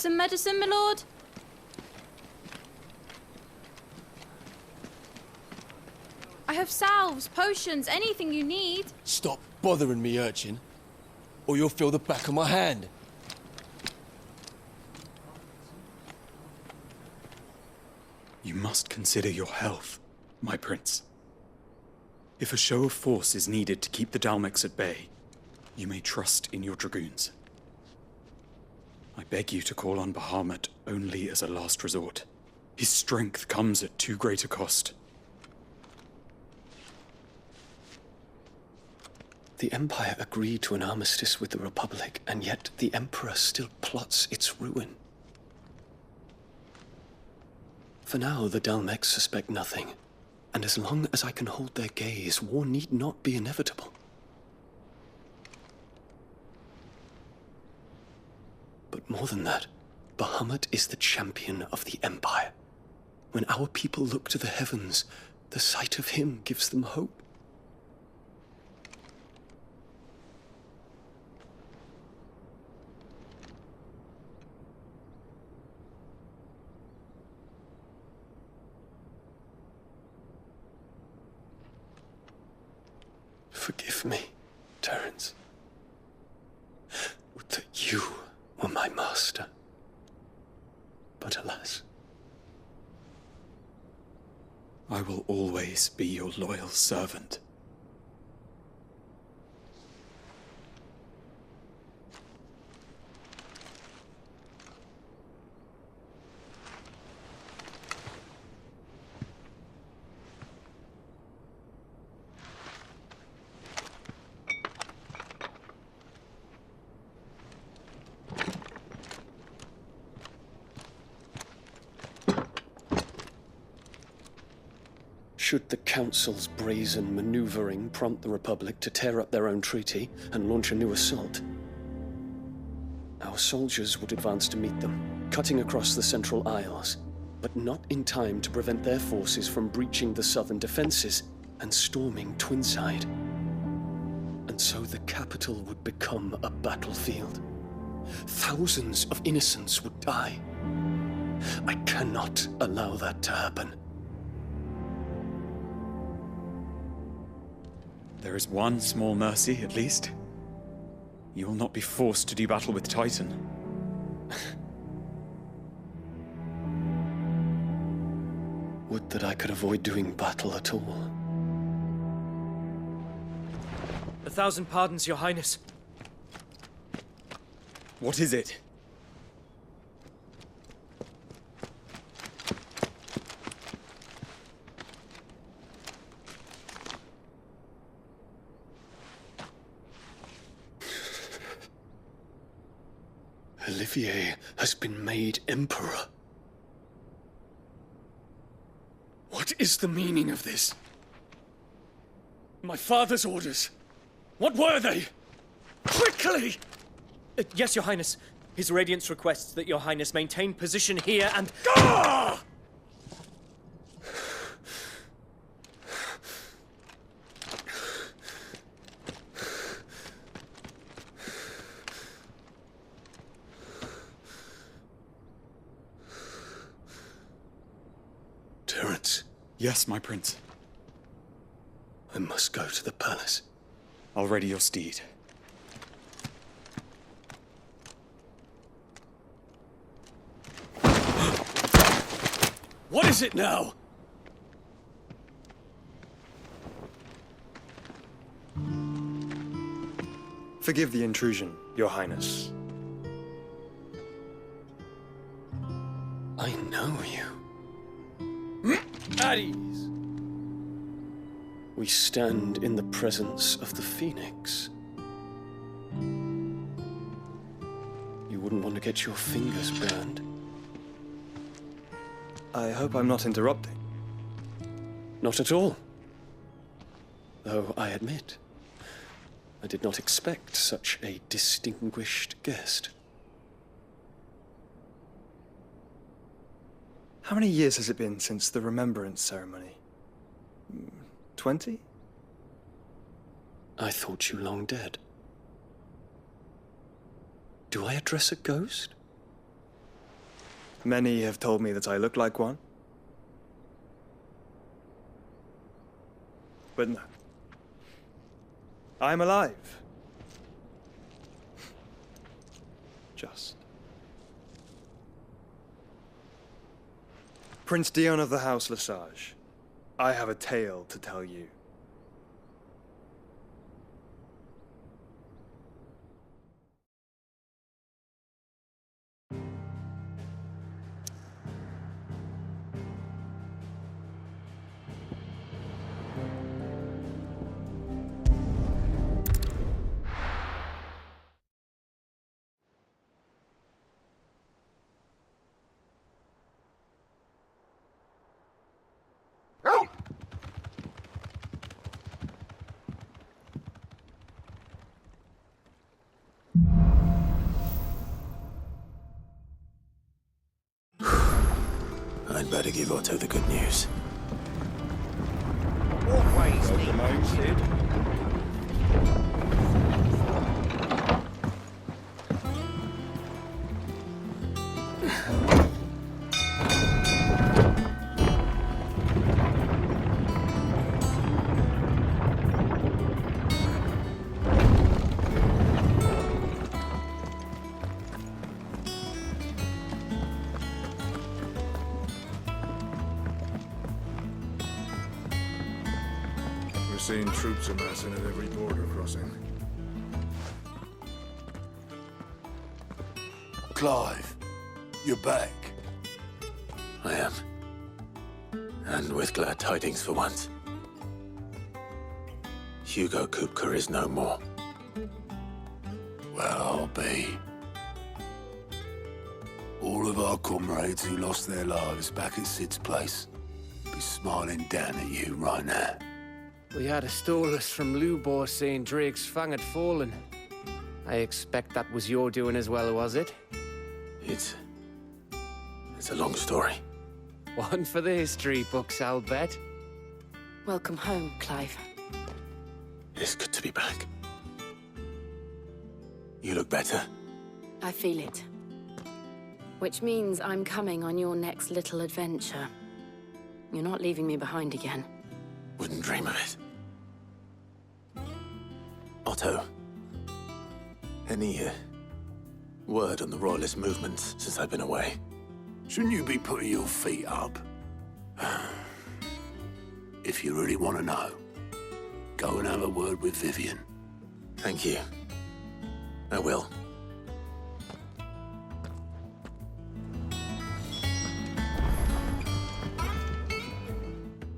Some medicine, my lord? I have salves, potions, anything you need. Stop bothering me, urchin, or you'll feel the back of my hand. You must consider your health, my prince. If a show of force is needed to keep the Dalmex at bay, you may trust in your dragoons. I beg you to call on Bahamut only as a last resort. His strength comes at too great a cost. The Empire agreed to an armistice with the Republic, and yet the Emperor still plots its ruin. For now, the Dalmex suspect nothing, and as long as I can hold their gaze, war need not be inevitable. But more than that, Bahamut is the champion of the Empire. When our people look to the heavens, the sight of him gives them hope. Forgive me, Terence. Would that you were my master. But alas. I will always be your loyal servant. Should the Council's brazen maneuvering prompt the Republic to tear up their own treaty and launch a new assault, our soldiers would advance to meet them, cutting across the Central Isles, but not in time to prevent their forces from breaching the southern defenses and storming Twinside. And so the capital would become a battlefield. Thousands of innocents would die. I cannot allow that to happen. There is one small mercy, at least. You will not be forced to do battle with Titan. Would that I could avoid doing battle at all. 1,000 pardons, Your Highness. What is it? Olivier has been made Emperor. What is the meaning of this? My father's orders. What were they? Quickly! Yes, Your Highness. His Radiance requests that Your Highness maintain position here and... Ah! Terence. Yes, my prince. I must go to the palace. I'll ready your steed. What is it now? Forgive the intrusion, Your Highness. I know you. At ease. We stand in the presence of the Phoenix. You wouldn't want to get your fingers burned. I hope I'm not interrupting. Not at all. Though I admit, I did not expect such a distinguished guest. How many years has it been since the Remembrance ceremony? 20? I thought you long dead. Do I address a ghost? Many have told me that I look like one. But no. I'm alive. Just. Prince Dion of the House Lesage, I have a tale to tell you. I'd better give Otto the good news. Always need Seeing troops amassing at every border crossing. Clive, you're back. I am. And with glad tidings for once. Hugo Kupka is no more. Well, I'll be. All of our comrades who lost their lives back at Sid's place be smiling down at you right now. We had a stolus from Lubor saying Drake's fang had fallen. I expect that was your doing as well, was it? It's a long story. One for the history books, I'll bet. Welcome home, Clive. It's good to be back. You look better. I feel it. Which means I'm coming on your next little adventure. You're not leaving me behind again. Wouldn't dream of it. Otto, any word on the Royalist movements since I've been away? Shouldn't you be putting your feet up? If you really want to know, go and have a word with Vivian. Thank you. I will.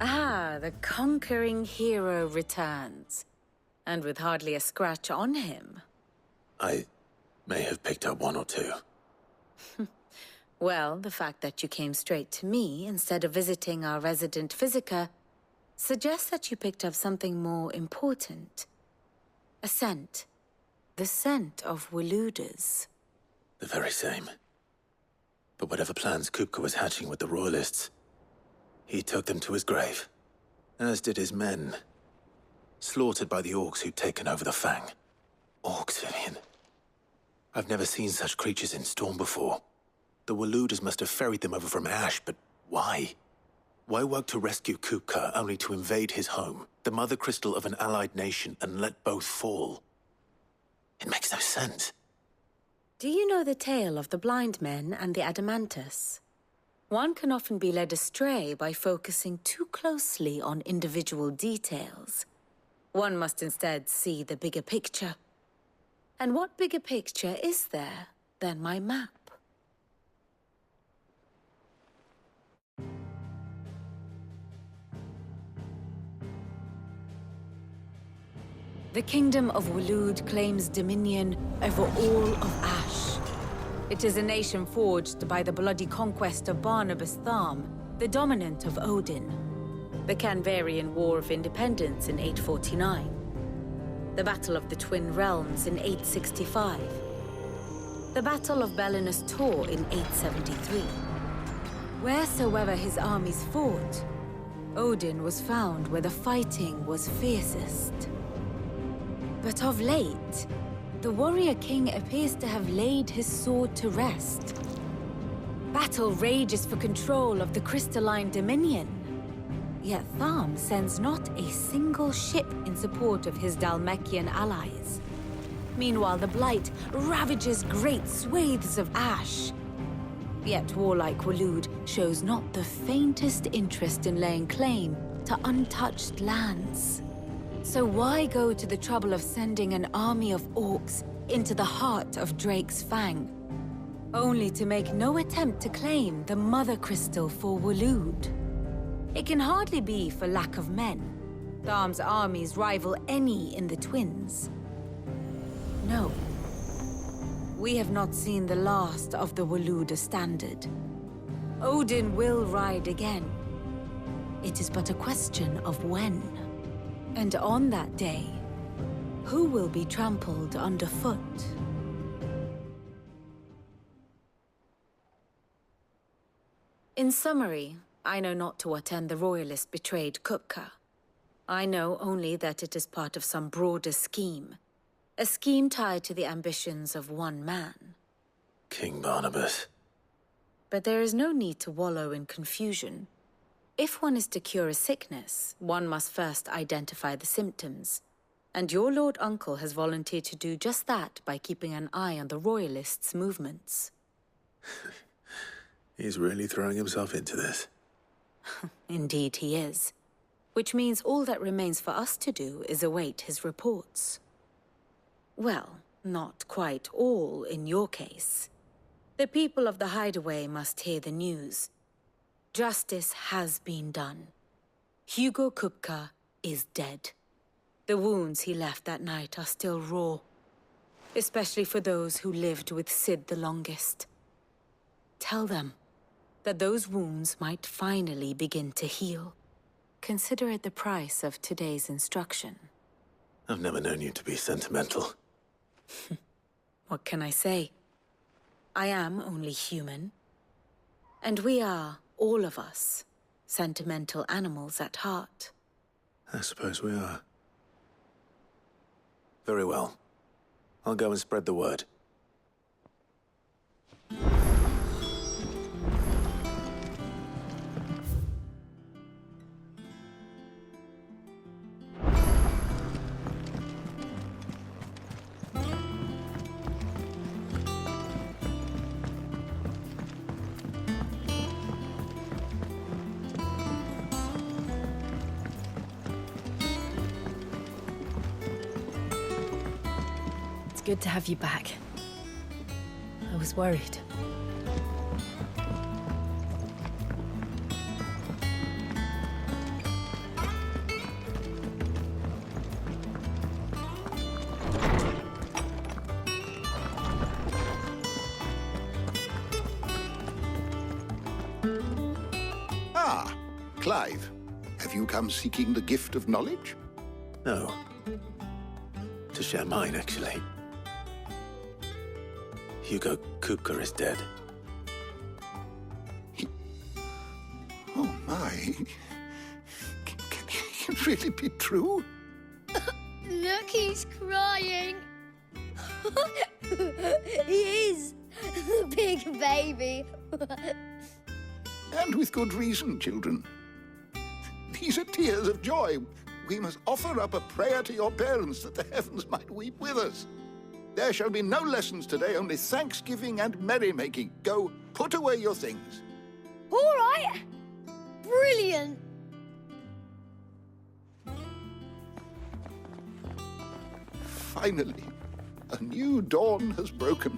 Ah, the conquering hero returns. And with hardly a scratch on him. I may have picked up one or two. Well, the fact that you came straight to me instead of visiting our resident physiker suggests that you picked up something more important. A scent. The scent of Waludas. The very same. But whatever plans Kupka was hatching with the Royalists, he took them to his grave. As did his men. Slaughtered by the orcs who'd taken over the Fang. Orcs, Vivian. I've never seen such creatures in Storm before. The Waludas must have ferried them over from Ash, but why? Why work to rescue Kupka only to invade his home, the mother crystal of an allied nation, and let both fall? It makes no sense. Do you know the tale of the blind men and the Adamantus? One can often be led astray by focusing too closely on individual details. One must instead see the bigger picture. And what bigger picture is there than my map? The Kingdom of Waloed claims dominion over all of Ash. It is a nation forged by the bloody conquest of Barnabas Tharm, the dominant of Odin. The Canvarian War of Independence in 849. The Battle of the Twin Realms in 865. The Battle of Belinus Tor in 873. Wheresoever his armies fought, Odin was found where the fighting was fiercest. But of late, the warrior king appears to have laid his sword to rest. Battle rages for control of the crystalline dominion. Yet Tharm sends not a single ship in support of his Dhalmekian allies. Meanwhile, the Blight ravages great swathes of ash. Yet warlike Waloed shows not the faintest interest in laying claim to untouched lands. So why go to the trouble of sending an army of orcs into the heart of Drake's Fang, only to make no attempt to claim the Mothercrystal for Waloed? It can hardly be for lack of men. Tharm's armies rival any in the Twins. No. We have not seen the last of the Waloed standard. Odin will ride again. It is but a question of when. And on that day, who will be trampled underfoot? In summary, I know not to what end the Royalist betrayed Kupka. I know only that it is part of some broader scheme. A scheme tied to the ambitions of one man. King Barnabas. But there is no need to wallow in confusion. If one is to cure a sickness, one must first identify the symptoms. And your Lord Uncle has volunteered to do just that by keeping an eye on the Royalists' movements. He's really throwing himself into this. Indeed he is. Which means all that remains for us to do is await his reports. Well, not quite all in your case. The people of the Hideaway must hear the news. Justice has been done. Hugo Kupka is dead. The wounds he left that night are still raw, especially for those who lived with Sid the longest. Tell them that those wounds might finally begin to heal. Consider it the price of today's instruction. I've never known you to be sentimental. What can I say? I am only human. And we are, all of us, sentimental animals at heart. I suppose we are. Very well. I'll go and spread the word. Good to have you back. I was worried. Ah, Clive. Have you come seeking the gift of knowledge? No. To share mine, actually. Hugo Kupka is dead. Oh my. Can it really be true? Look, he's crying. He is. The big baby. And with good reason, children. These are tears of joy. We must offer up a prayer to your parents that the heavens might weep with us. There shall be no lessons today, only thanksgiving and merrymaking. Go, put away your things. All right. Brilliant. Finally, a new dawn has broken.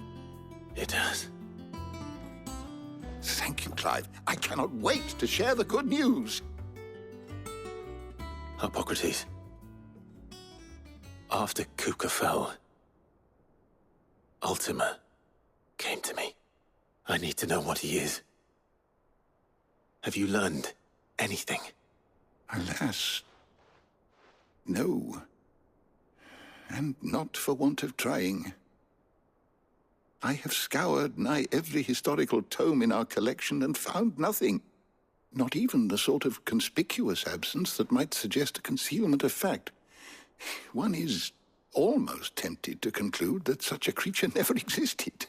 It has. Thank you, Clive. I cannot wait to share the good news. Hippocrates. After Kupka fell, Ultima came to me. I need to know what he is. Have you learned anything? Alas, no. And not for want of trying. I have scoured nigh every historical tome in our collection and found nothing. Not even the sort of conspicuous absence that might suggest a concealment of fact. One is almost tempted to conclude that such a creature never existed.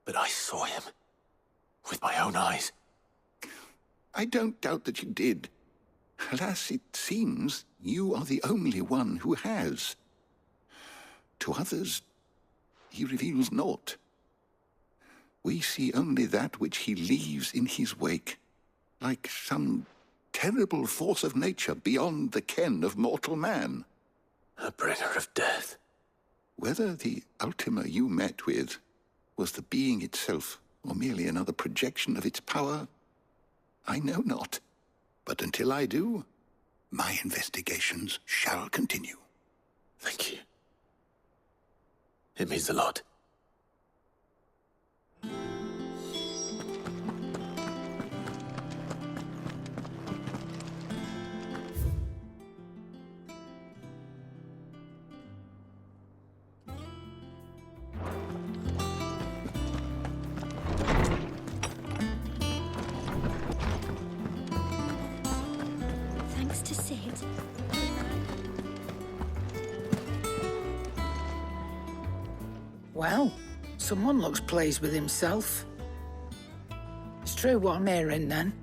But I saw him. With my own eyes. I don't doubt that you did. Alas, it seems you are the only one who has. To others, he reveals naught. We see only that which he leaves in his wake, like some terrible force of nature beyond the ken of mortal man. A bringer of death. Whether the Ultima you met with was the being itself, or merely another projection of its power, I know not. But until I do, my investigations shall continue. Thank you. It means a lot. Thanks to Sid. Well, someone looks pleased with himself. It's true what I'm hearing, then.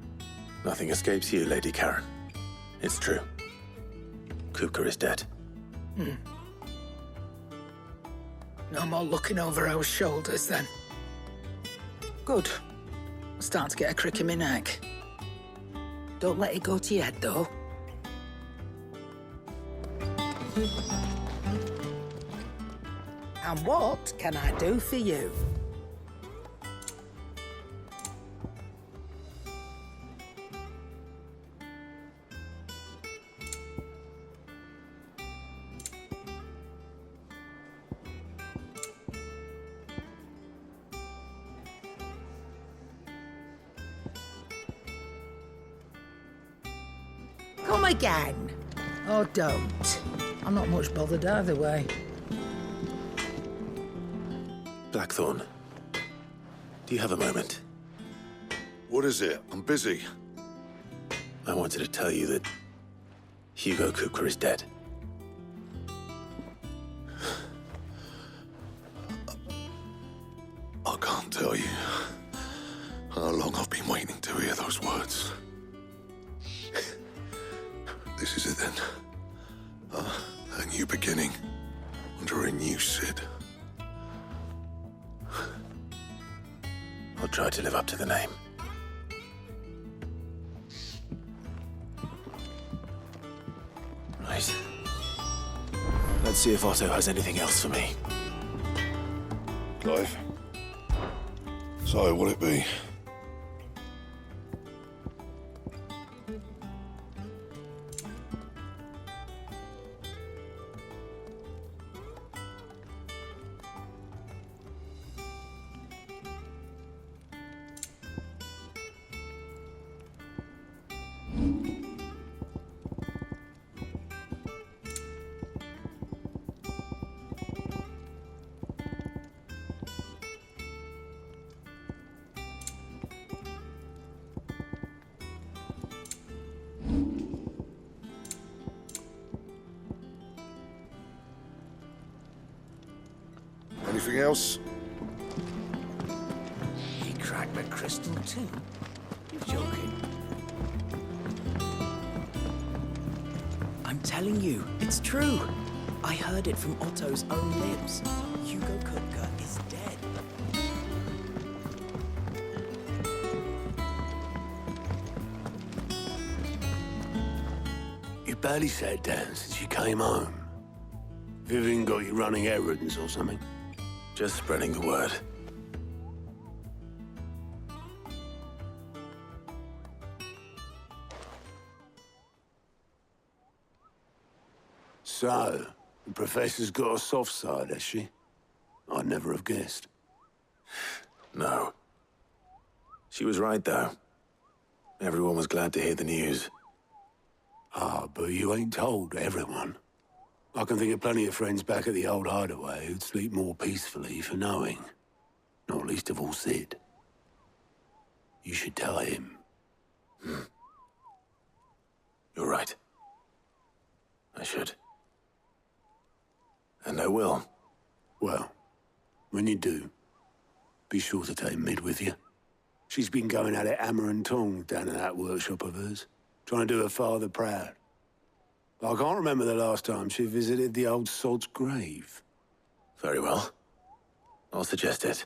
Nothing escapes you, Lady Karen. It's true. Kupka is dead. No more looking over our shoulders, then. Good. I'm starting to get a crick in my neck. Don't let it go to your head, though. And what can I do for you? Come again. Or don't. I'm not much bothered either way. Blackthorn, do you have a moment? What is it? I'm busy. I wanted to tell you that Hugo Kupka is dead. I can't tell you how long I've been waiting to hear those words. This is it then. A new beginning under a new Sid. I'll try to live up to the name. Right. Let's see if Otto has anything else for me. Clive. So, what'll it be? Anything else? He cracked the crystal too? You're joking. I'm telling you, it's true. I heard it from Otto's own lips. Hugo Kupka is dead. You barely sat down since you came home. Vivian got you running errands or something? Just spreading the word. So, the Professor's got a soft side, has she? I'd never have guessed. No. She was right, though. Everyone was glad to hear the news. Ah, but you ain't told everyone. I can think of plenty of friends back at the old Hideaway who'd sleep more peacefully for knowing. Not least of all Sid. You should tell him. You're right. I should. And I will. Well, when you do, be sure to take Mid with you. She's been going at it hammer and tongs down in that workshop of hers, trying to do her father proud. But I can't remember the last time she visited the old sod's grave. Very well. I'll suggest it.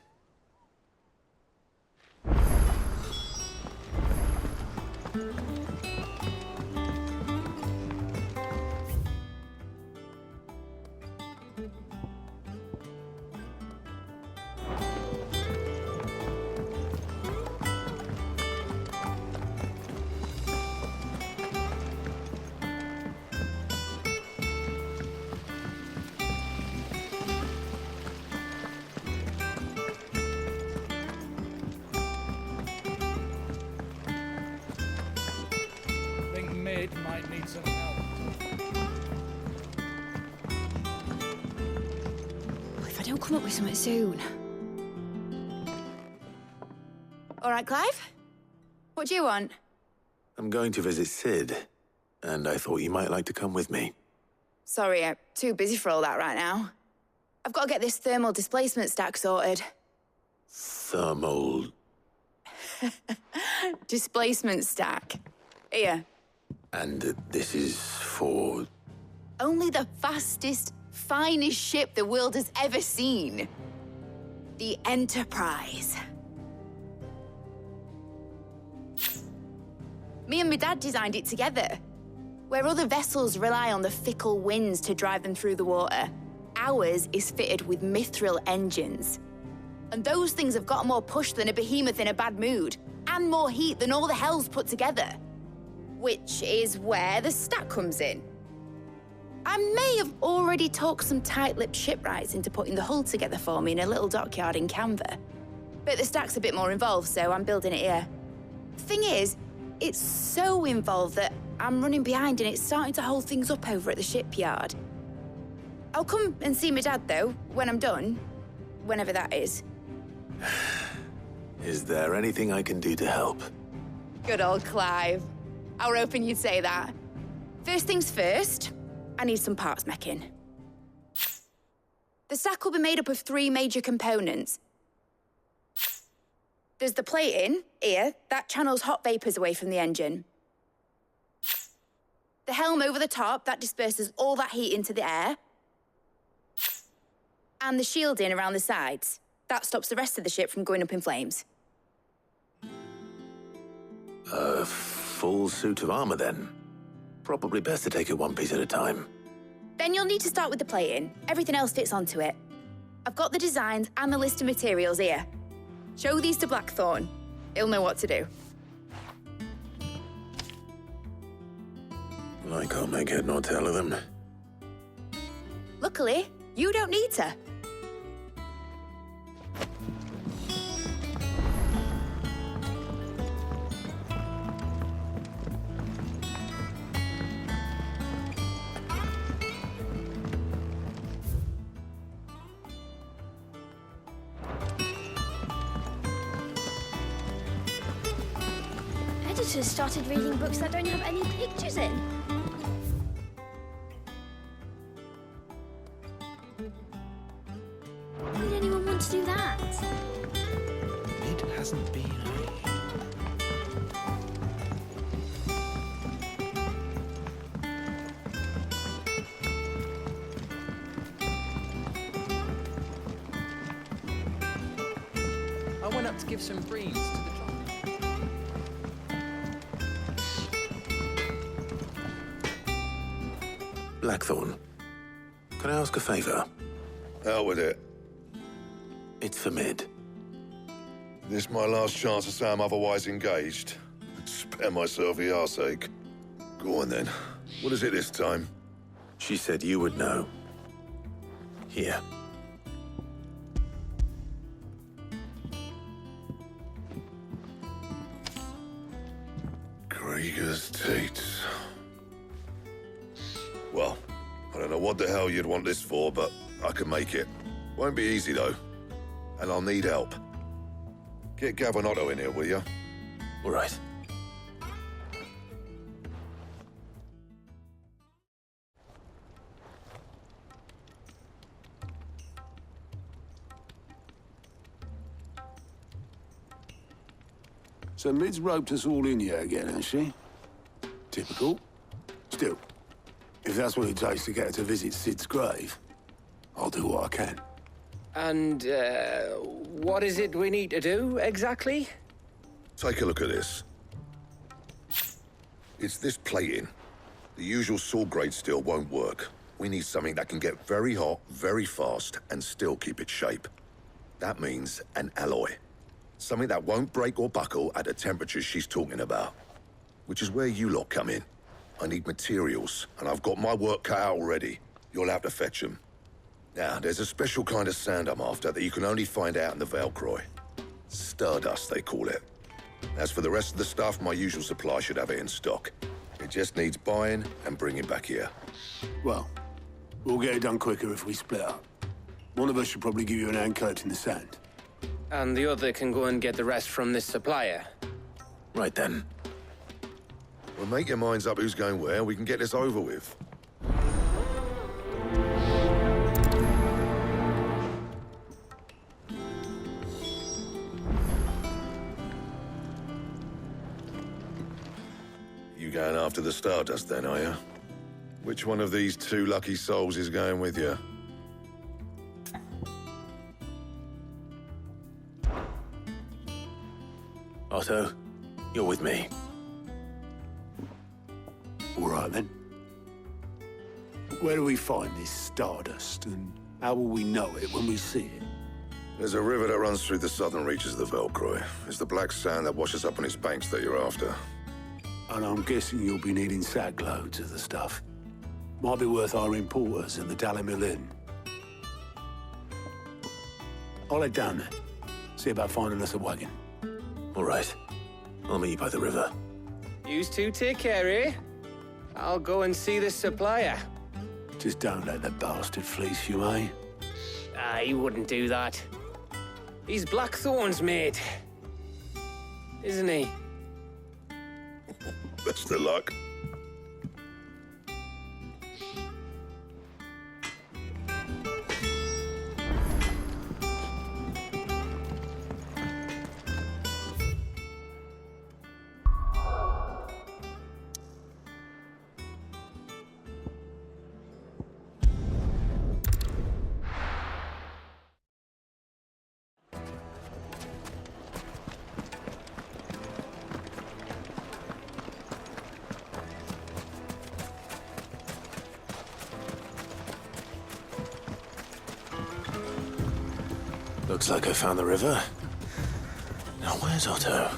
Might need some help. Well, if I don't come up with something soon. All right, Clive? What do you want? I'm going to visit Sid, and I thought you might like to come with me. Sorry, I'm too busy for all that right now. I've got to get this thermal displacement stack sorted. Thermal... Displacement stack. Here. And this is for... Only the fastest, finest ship the world has ever seen. The Enterprise. Me and my dad designed it together. Where other vessels rely on the fickle winds to drive them through the water, ours is fitted with mithril engines. And those things have got more push than a behemoth in a bad mood, and more heat than all the hells put together. Which is where the stack comes in. I may have already talked some tight-lipped shipwrights into putting the hull together for me in a little dockyard in Canva. But the stack's a bit more involved, so I'm building it here. Thing is, it's so involved that I'm running behind and it's starting to hold things up over at the shipyard. I'll come and see my dad, though, when I'm done. Whenever that is. Is there anything I can do to help? Good old Clive. I were hoping you'd say that. First things first, I need some parts meching. The stack will be made up of 3 major components. There's the plating, here, that channels hot vapors away from the engine. The helm over the top, that disperses all that heat into the air. And the shielding around the sides. That stops the rest of the ship from going up in flames. A full suit of armor, then? Probably best to take it one piece at a time. Then you'll need to start with the plating. Everything else fits onto it. I've got the designs and the list of materials here. Show these to Blackthorn. He'll know what to do. I can't make head nor tail of them. Luckily, you don't need to. Editors started reading books that don't have any pictures in. Why would anyone want to do that? It hasn't been I went up to give some breeze to the clock. Blackthorn, can I ask a favor? Out with it. It's for Mid. This my last chance to say I'm otherwise engaged. Spare myself the arseache. Go on then. What is it this time? She said you would know. Here. Krieger's Tates. Well, I don't know what the hell you'd want this for, but I can make it. Won't be easy, though. And I'll need help. Get Gavin Otto in here, will you? All right. So Mid's roped us all in here again, has she? Typical. Still, if that's what it takes to get her to visit Sid's grave, I'll do what I can. And, what is it we need to do, exactly? Take a look at this. It's this plating. The usual sword grade steel won't work. We need something that can get very hot, very fast, and still keep its shape. That means an alloy. Something that won't break or buckle at the temperatures she's talking about. Which is where you lot come in. I need materials, and I've got my work cut out already. You'll have to fetch them. Now, there's a special kind of sand I'm after that you can only find out in the Valcroy. Stardust, they call it. As for the rest of the stuff, my usual supply should have it in stock. It just needs buying and bringing back here. Well, we'll get it done quicker if we split up. One of us should probably give you an hand coat in the sand. And the other can go and get the rest from this supplier. Right then. Well, make your minds up who's going where, we can get this over with. You going after the Stardust then, are you? Which one of these two lucky souls is going with you? Otto, you're with me. All right, then. Where do we find this Stardust, and how will we know it when we see it? There's a river that runs through the southern reaches of the Valcroy. It's the black sand that washes up on its banks that you're after. And I'm guessing you'll be needing sack loads of the stuff. Might be worth our importers at the Dalimil Inn. I'll head down there. See about finding us a wagon. All right. I'll meet you by the river. Yous two take care, eh? I'll go and see this supplier. Just don't let the bastard fleece you, eh? He wouldn't do that. He's Blackthorn's mate. Isn't he? Best of luck. Looks like I found the river. Now where's Otto?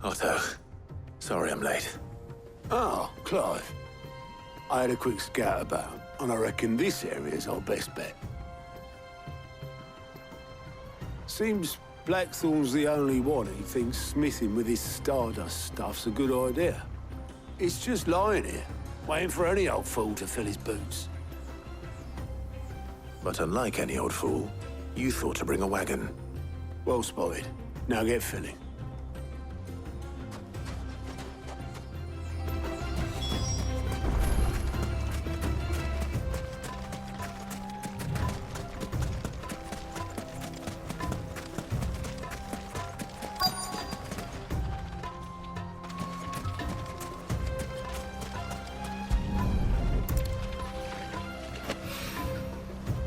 Otto, sorry I'm late. Oh, Clive. I had a quick scout about, and I reckon this area's our best bet. Seems Blackthorn's the only one who thinks smithing with his Stardust stuff's a good idea. It's just lying here, waiting for any old fool to fill his boots. But unlike any old fool, you thought to bring a wagon. Well spotted. Now get filling.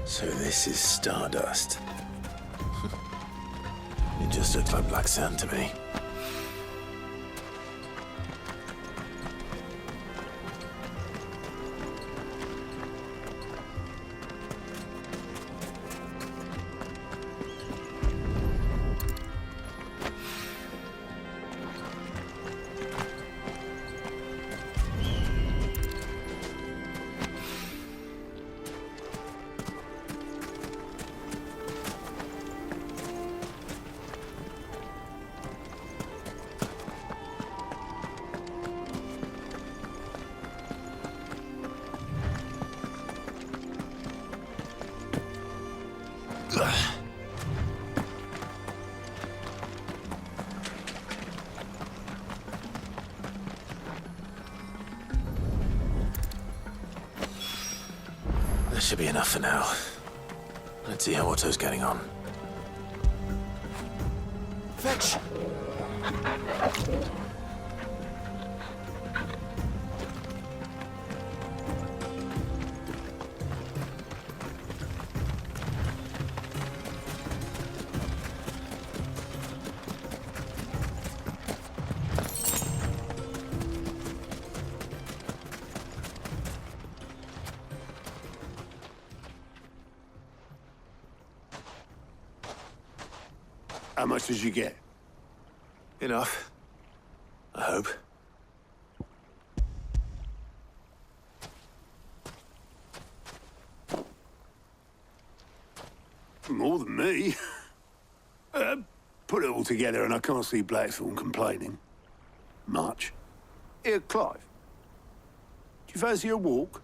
So this is Stardust. It just looks like black sand to me. That should be enough for now. Let's see how Otto's getting on. Fetch! How much did you get? Enough. I hope. More than me. Put it all together and I can't see Blackthorn complaining. Much. Here, Clive. Do you fancy a walk?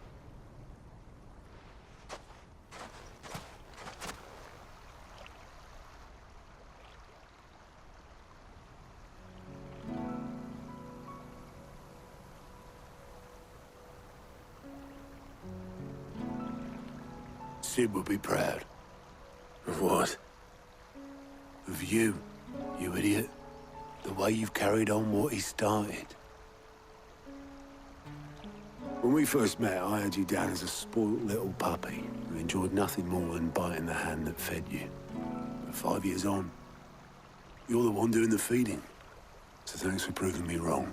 Sid would be proud. Of what? Of you, you idiot. The way you've carried on what he started. When we first met, I had you down as a spoilt little puppy who enjoyed nothing more than biting the hand that fed you. But 5 years on, you're the one doing the feeding. So thanks for proving me wrong.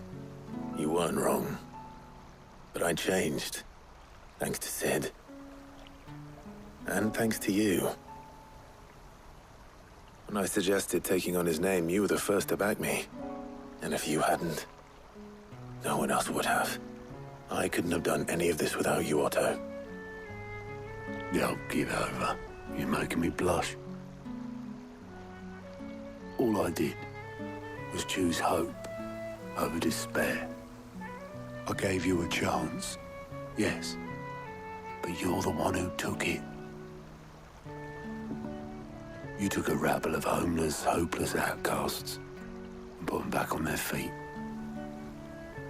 You weren't wrong. But I changed. Thanks to Sid. And thanks to you. When I suggested taking on his name, you were the first to back me. And if you hadn't, no one else would have. I couldn't have done any of this without you, Otto. Don't give over. You're making me blush. All I did was choose hope over despair. I gave you a chance, yes, but you're the one who took it. You took a rabble of homeless, hopeless outcasts and put them back on their feet.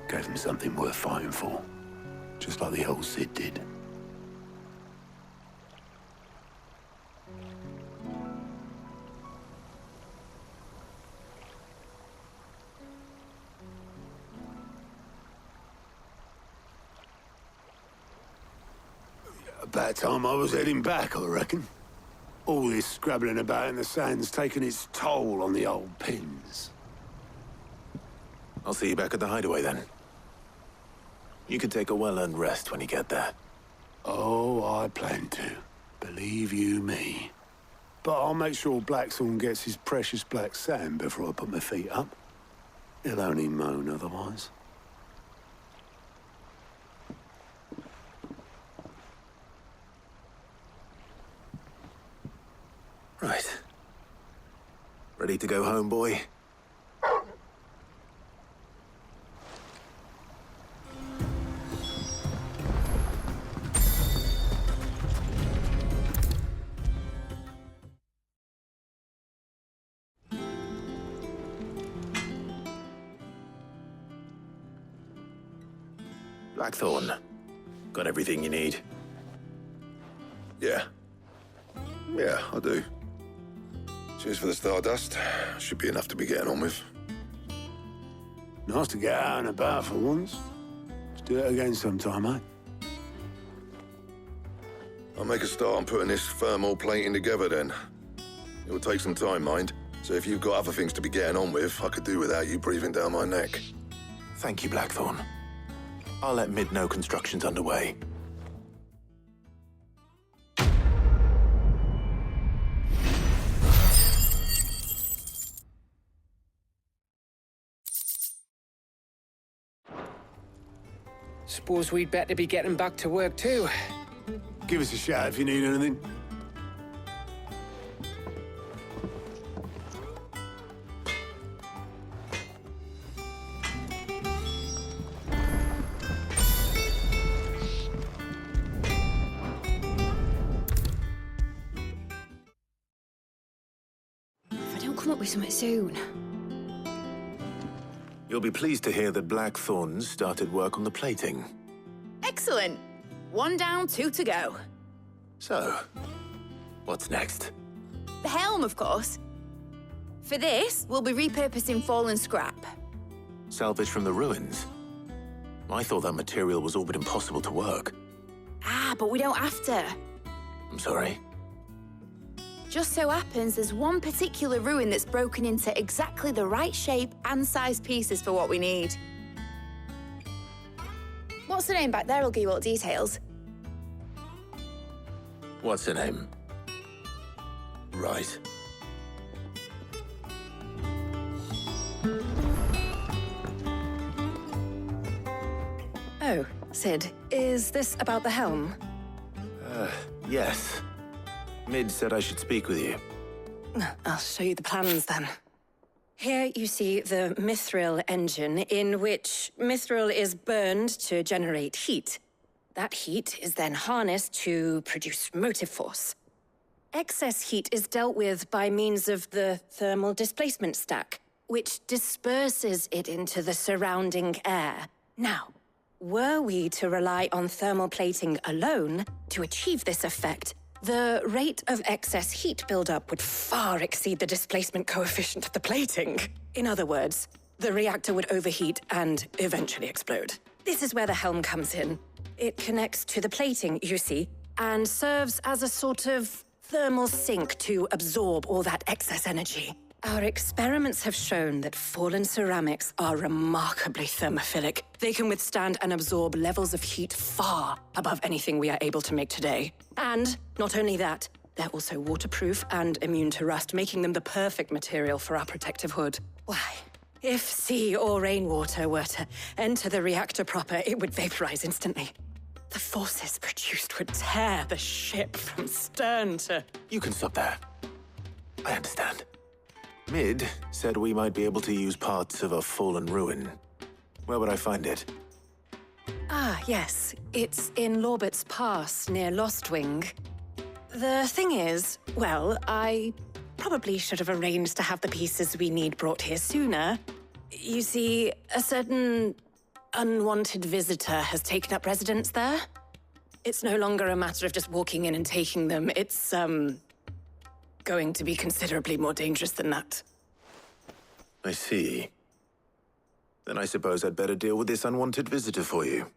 Gave them something worth fighting for, just like the old Sid did. About time I was heading back, I reckon. All this scrabbling about in the sand's taken its toll on the old pins. I'll see you back at the Hideaway, then. You can take a well-earned rest when you get there. Oh, I plan to. Believe you me. But I'll make sure Blackthorn gets his precious black sand before I put my feet up. He'll only moan otherwise. Right. Ready to go home, boy? Blackthorn, got everything you need? Yeah. Yeah, I do. Cheers for the Stardust. Should be enough to be getting on with. Nice to get out and about for once. Let's do it again sometime, eh? I'll make a start on putting this thermal plating together then. It will take some time, mind. So if you've got other things to be getting on with, I could do without you breathing down my neck. Thank you, Blackthorn. I'll let Mid know construction's underway. Suppose we'd better be getting back to work too. Give us a shout if you need anything. If I don't come up with something soon. You'll be pleased to hear that Blackthorn's started work on the plating. Excellent. 1 down, 2 to go. So, what's next? The helm, of course. For this, we'll be repurposing fallen scrap. Salvage from the ruins? I thought that material was all but impossible to work. Ah, but we don't have to. I'm sorry. Just so happens there's one particular ruin that's broken into exactly the right shape and size pieces for what we need. What's the name back there? I'll give you all the details. What's her name? Right. Oh, Sid, is this about the helm? Yes. Mid said I should speak with you. I'll show you the plans then. Here you see the mithril engine, in which mithril is burned to generate heat. That heat is then harnessed to produce motive force. Excess heat is dealt with by means of the thermal displacement stack, which disperses it into the surrounding air. Now, were we to rely on thermal plating alone to achieve this effect, the rate of excess heat buildup would far exceed the displacement coefficient of the plating. In other words, the reactor would overheat and eventually explode. This is where the helm comes in. It connects to the plating, you see, and serves as a sort of thermal sink to absorb all that excess energy. Our experiments have shown that fallen ceramics are remarkably thermophilic. They can withstand and absorb levels of heat far above anything we are able to make today. And not only that, they're also waterproof and immune to rust, making them the perfect material for our protective hood. Why, if sea or rainwater were to enter the reactor proper, it would vaporize instantly. The forces produced would tear the ship from stern to... You can stop there. I understand. Mid said we might be able to use parts of a fallen ruin. Where would I find it? Ah, yes. It's in Lorbert's Pass, near Lostwing. The thing is, well, I probably should have arranged to have the pieces we need brought here sooner. You see, a certain unwanted visitor has taken up residence there. It's no longer a matter of just walking in and taking them. It's, going to be considerably more dangerous than that. I see. Then I suppose I'd better deal with this unwanted visitor for you.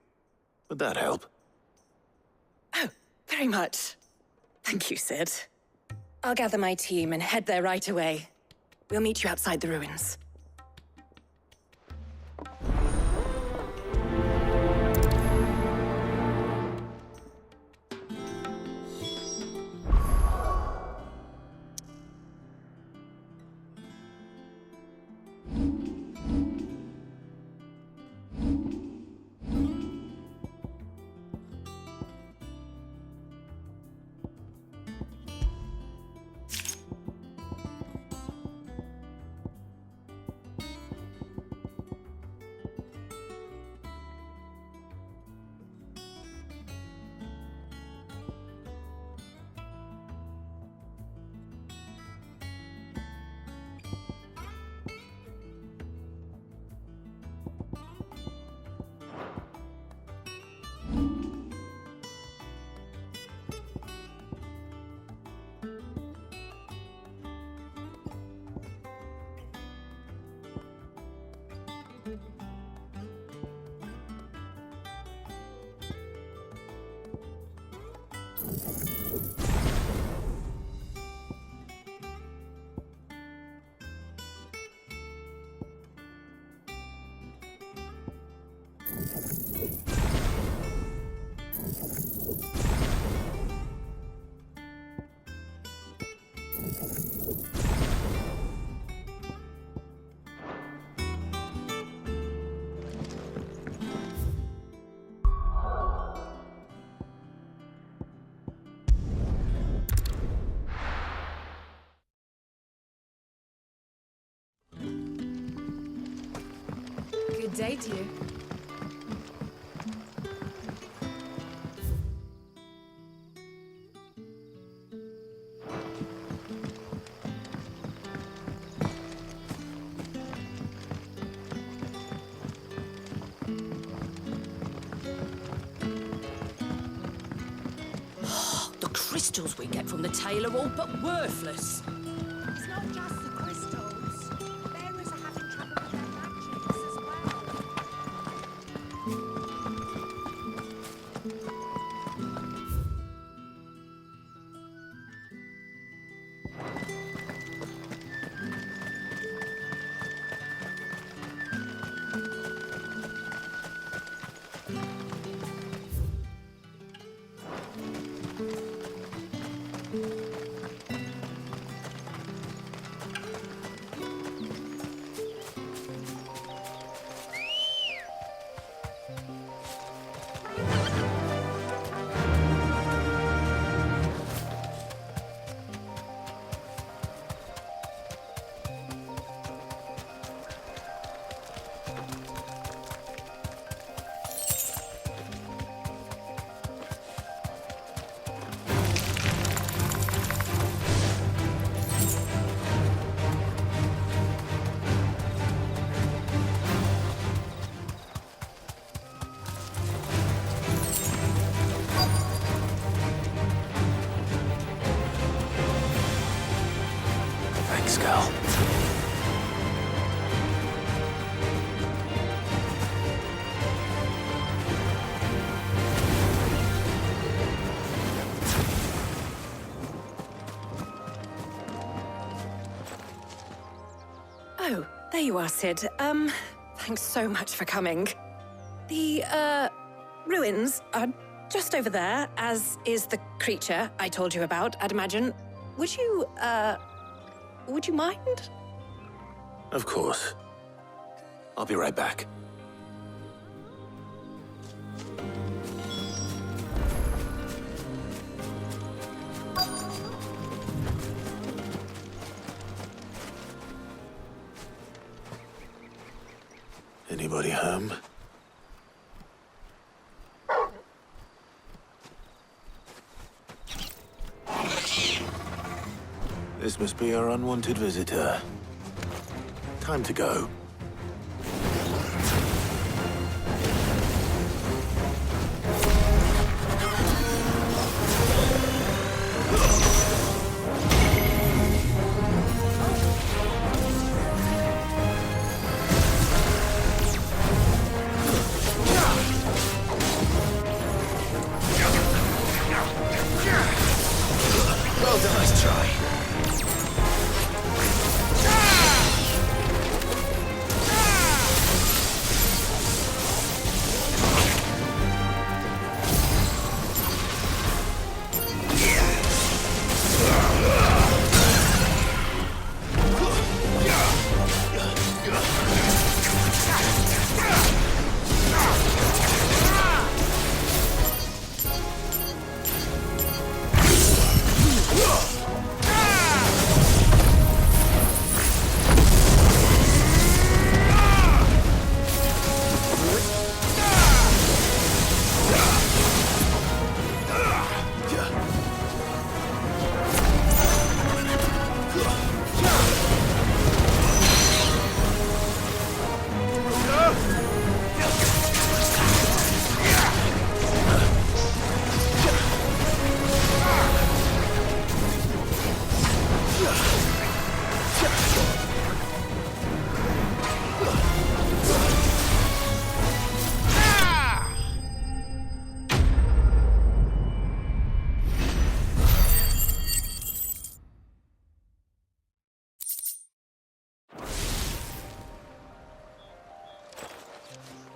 Would that help? Oh, very much. Thank you, Sid. I'll gather my team and head there right away. We'll meet you outside the ruins. Good day to you. crystals we get from the tail are all but worthless. It's not just the crystals. Bearers are having trouble with their magics as well. Thanks, girl. Oh, there you are, Sid. Thanks so much for coming. The, ruins are just over there, as is the creature I told you about, I'd imagine. Would you mind? Of course. I'll be right back. Anybody home? This must be our unwanted visitor. Time to go. Well done, nice try.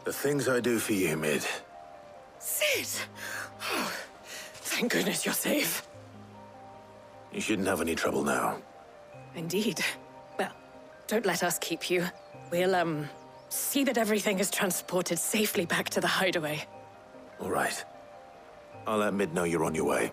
The things I do for you, Mid. Sid! Oh, thank goodness you're safe. You shouldn't have any trouble now. Indeed. Well, don't let us keep you. We'll, see that everything is transported safely back to the Hideaway. All right. I'll let Mid know you're on your way.